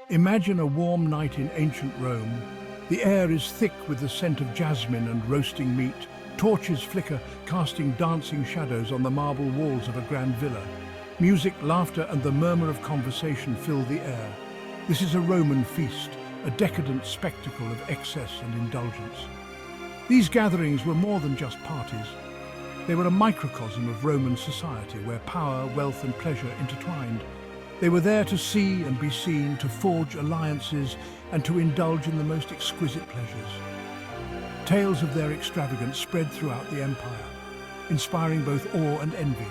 Imagine a warm night in ancient Rome. The air is thick with the scent of jasmine and roasting meat. Torches flicker, casting dancing shadows on the marble walls of a grand villa. Music, laughter, and the murmur of conversation fill the air. This is a Roman feast, a decadent spectacle of excess and indulgence. These gatherings were more than just parties. They were a microcosm of Roman society where power, wealth, and pleasure intertwined. They were there to see and be seen, to forge alliances, and to indulge in the most exquisite pleasures. Tales of their extravagance spread throughout the empire, inspiring both awe and envy.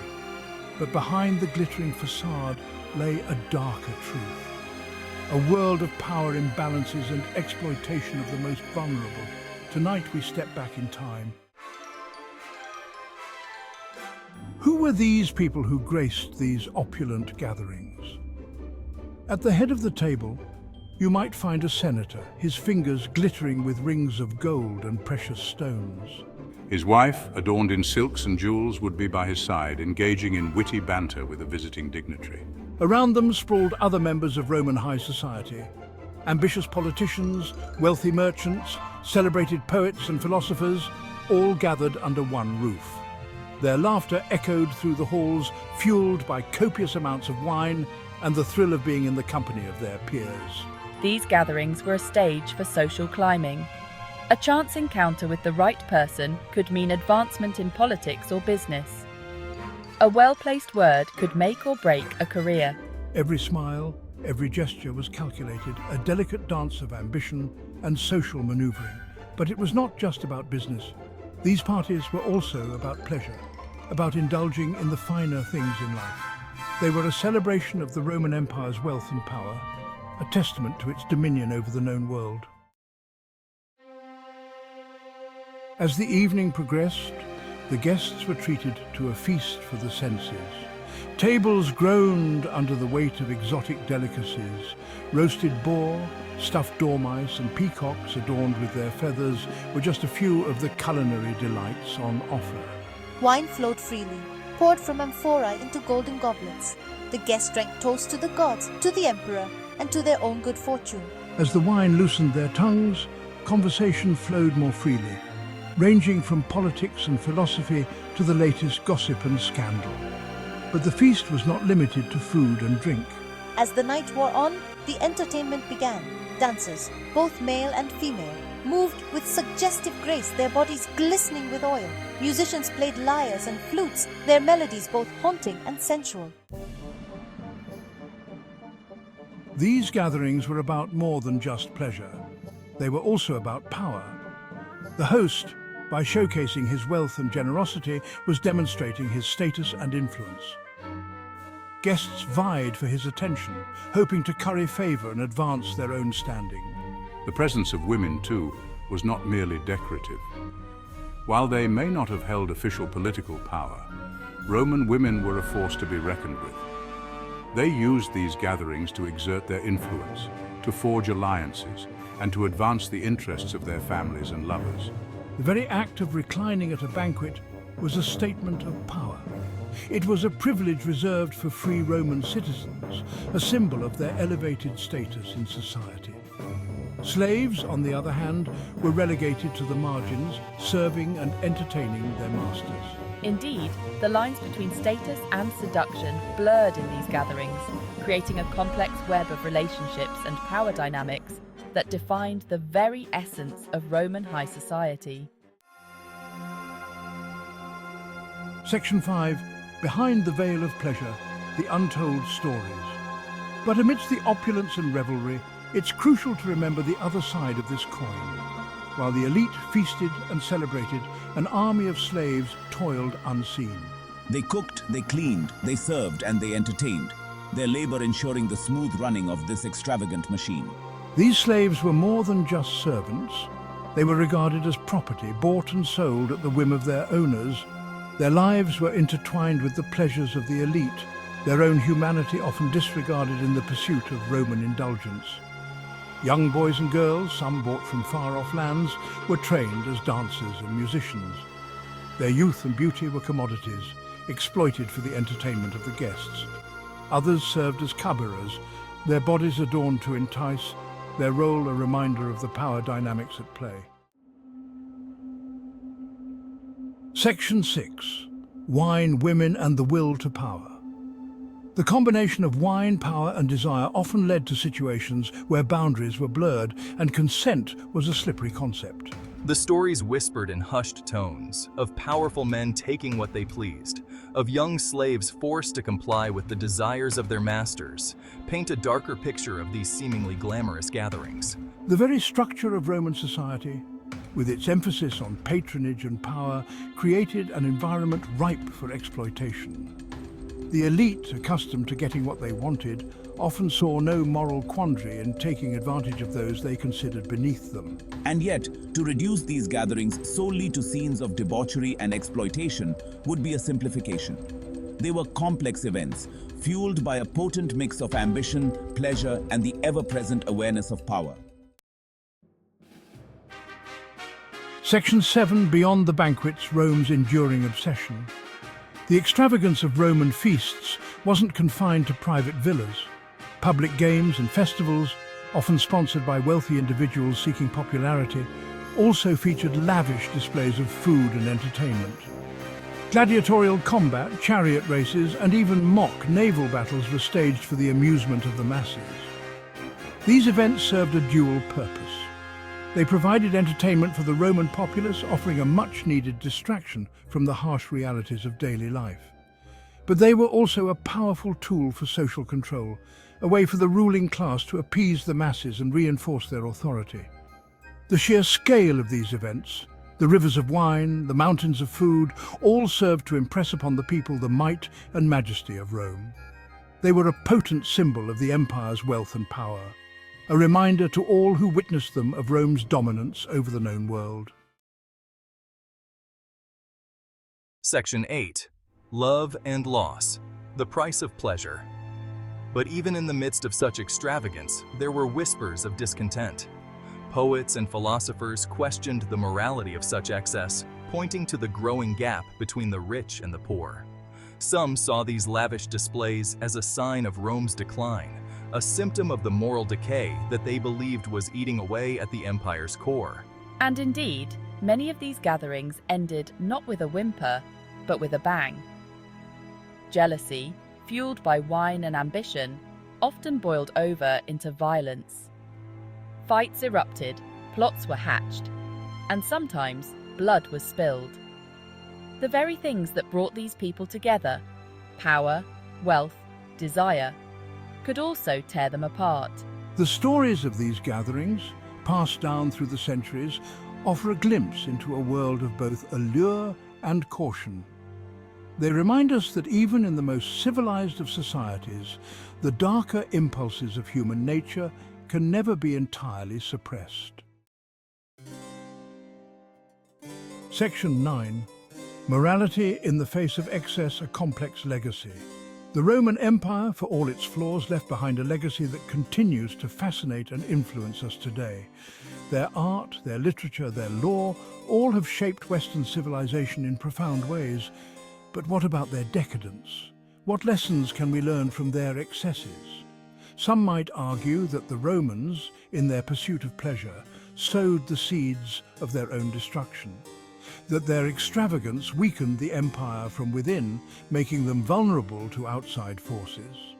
But behind the glittering facade lay a darker truth. A world of power imbalances and exploitation of the most vulnerable. Tonight we step back in time. Who were these people who graced these opulent gatherings? At the head of the table, you might find a senator, his fingers glittering with rings of gold and precious stones. His wife, adorned in silks and jewels, would be by his side, engaging in witty banter with a visiting dignitary. Around them sprawled other members of Roman high society. Ambitious politicians, wealthy merchants, celebrated poets and philosophers, all gathered under one roof. Their laughter echoed through the halls, fueled by copious amounts of wine and the thrill of being in the company of their peers. These gatherings were a stage for social climbing. A chance encounter with the right person could mean advancement in politics or business. A well-placed word could make or break a career. Every smile, every gesture was calculated, a delicate dance of ambition and social maneuvering. But it was not just about business. These parties were also about pleasure, about indulging in the finer things in life. They were a celebration of the Roman Empire's wealth and power, a testament to its dominion over the known world. As the evening progressed, the guests were treated to a feast for the senses. Tables groaned under the weight of exotic delicacies. Roasted boar, stuffed dormice, and peacocks adorned with their feathers were just a few of the culinary delights on offer. Wine flowed freely, poured from amphora into golden goblets. The guests drank toasts to the gods, to the emperor, and to their own good fortune. As the wine loosened their tongues, conversation flowed more freely, ranging from politics and philosophy to the latest gossip and scandal. But the feast was not limited to food and drink. As the night wore on, the entertainment began. Dancers, both male and female, moved with suggestive grace, their bodies glistening with oil. Musicians played lyres and flutes, their melodies both haunting and sensual. These gatherings were about more than just pleasure. They were also about power. The host, by showcasing his wealth and generosity, was demonstrating his status and influence. Guests vied for his attention, hoping to curry favor and advance their own standing. The presence of women, too, was not merely decorative. While they may not have held official political power, Roman women were a force to be reckoned with. They used these gatherings to exert their influence, to forge alliances, and to advance the interests of their families and lovers. The very act of reclining at a banquet was a statement of power. It was a privilege reserved for free Roman citizens, a symbol of their elevated status in society. Slaves, on the other hand, were relegated to the margins, serving and entertaining their masters. Indeed, the lines between status and seduction blurred in these gatherings, creating a complex web of relationships and power dynamics that defined the very essence of Roman high society. Section 5. Behind the veil of pleasure, the untold stories. But amidst the opulence and revelry, it's crucial to remember the other side of this coin. While the elite feasted and celebrated, an army of slaves toiled unseen. They cooked, they cleaned, they served, and they entertained, their labor ensuring the smooth running of this extravagant machine. These slaves were more than just servants. They were regarded as property, bought and sold at the whim of their owners. Their lives were intertwined with the pleasures of the elite, their own humanity often disregarded in the pursuit of Roman indulgence. Young boys and girls, some brought from far-off lands, were trained as dancers and musicians. Their youth and beauty were commodities, exploited for the entertainment of the guests. Others served as cabarets, their bodies adorned to entice, their role a reminder of the power dynamics at play. Section 6. Wine, Women and the Will to Power. The combination of wine, power and desire often led to situations where boundaries were blurred and consent was a slippery concept. The stories whispered in hushed tones, of powerful men taking what they pleased, of young slaves forced to comply with the desires of their masters, paint a darker picture of these seemingly glamorous gatherings. The very structure of Roman society, with its emphasis on patronage and power, created an environment ripe for exploitation. The elite, accustomed to getting what they wanted, often saw no moral quandary in taking advantage of those they considered beneath them. And yet, to reduce these gatherings solely to scenes of debauchery and exploitation would be a simplification. They were complex events, fueled by a potent mix of ambition, pleasure, and the ever-present awareness of power. Section 7. Beyond the banquets, Rome's enduring obsession. The extravagance of Roman feasts wasn't confined to private villas. Public games and festivals, often sponsored by wealthy individuals seeking popularity, also featured lavish displays of food and entertainment. Gladiatorial combat, chariot races, and even mock naval battles were staged for the amusement of the masses. These events served a dual purpose. They provided entertainment for the Roman populace, offering a much-needed distraction from the harsh realities of daily life. But they were also a powerful tool for social control, a way for the ruling class to appease the masses and reinforce their authority. The sheer scale of these events, the rivers of wine, the mountains of food, all served to impress upon the people the might and majesty of Rome. They were a potent symbol of the empire's wealth and power, a reminder to all who witnessed them of Rome's dominance over the known world. Section 8. Love and Loss. The Price of Pleasure. But even in the midst of such extravagance, there were whispers of discontent. Poets and philosophers questioned the morality of such excess, pointing to the growing gap between the rich and the poor. Some saw these lavish displays as a sign of Rome's decline, a symptom of the moral decay that they believed was eating away at the empire's core. And indeed, many of these gatherings ended not with a whimper, but with a bang. Jealousy, fueled by wine and ambition, often boiled over into violence. Fights erupted, plots were hatched, and sometimes blood was spilled. The very things that brought these people together, power, wealth, desire, could also tear them apart. The stories of these gatherings, passed down through the centuries, offer a glimpse into a world of both allure and caution. They remind us that even in the most civilized of societies, the darker impulses of human nature can never be entirely suppressed. Section 9. Morality in the face of excess, a complex legacy. The Roman Empire, for all its flaws, left behind a legacy that continues to fascinate and influence us today. Their art, their literature, their law, all have shaped Western civilization in profound ways. But what about their decadence? What lessons can we learn from their excesses? Some might argue that the Romans, in their pursuit of pleasure, sowed the seeds of their own destruction, that their extravagance weakened the empire from within, making them vulnerable to outside forces.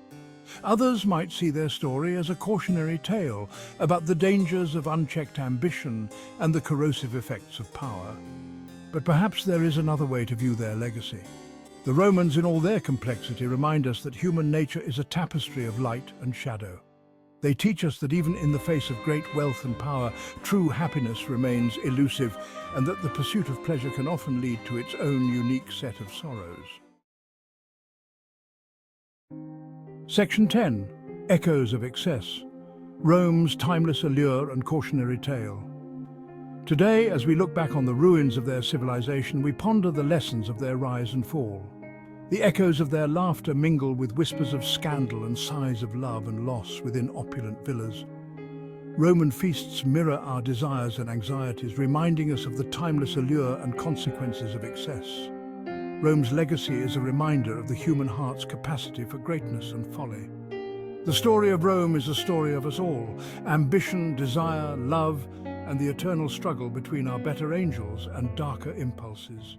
Others might see their story as a cautionary tale about the dangers of unchecked ambition and the corrosive effects of power. But perhaps there is another way to view their legacy. The Romans, in all their complexity, remind us that human nature is a tapestry of light and shadow. They teach us that even in the face of great wealth and power, true happiness remains elusive, and that the pursuit of pleasure can often lead to its own unique set of sorrows. Section 10. Echoes of Excess. Rome's timeless allure and cautionary tale. Today, as we look back on the ruins of their civilization, we ponder the lessons of their rise and fall. The echoes of their laughter mingle with whispers of scandal and sighs of love and loss within opulent villas. Roman feasts mirror our desires and anxieties, reminding us of the timeless allure and consequences of excess. Rome's legacy is a reminder of the human heart's capacity for greatness and folly. The story of Rome is a story of us all: ambition, desire, love, and the eternal struggle between our better angels and darker impulses.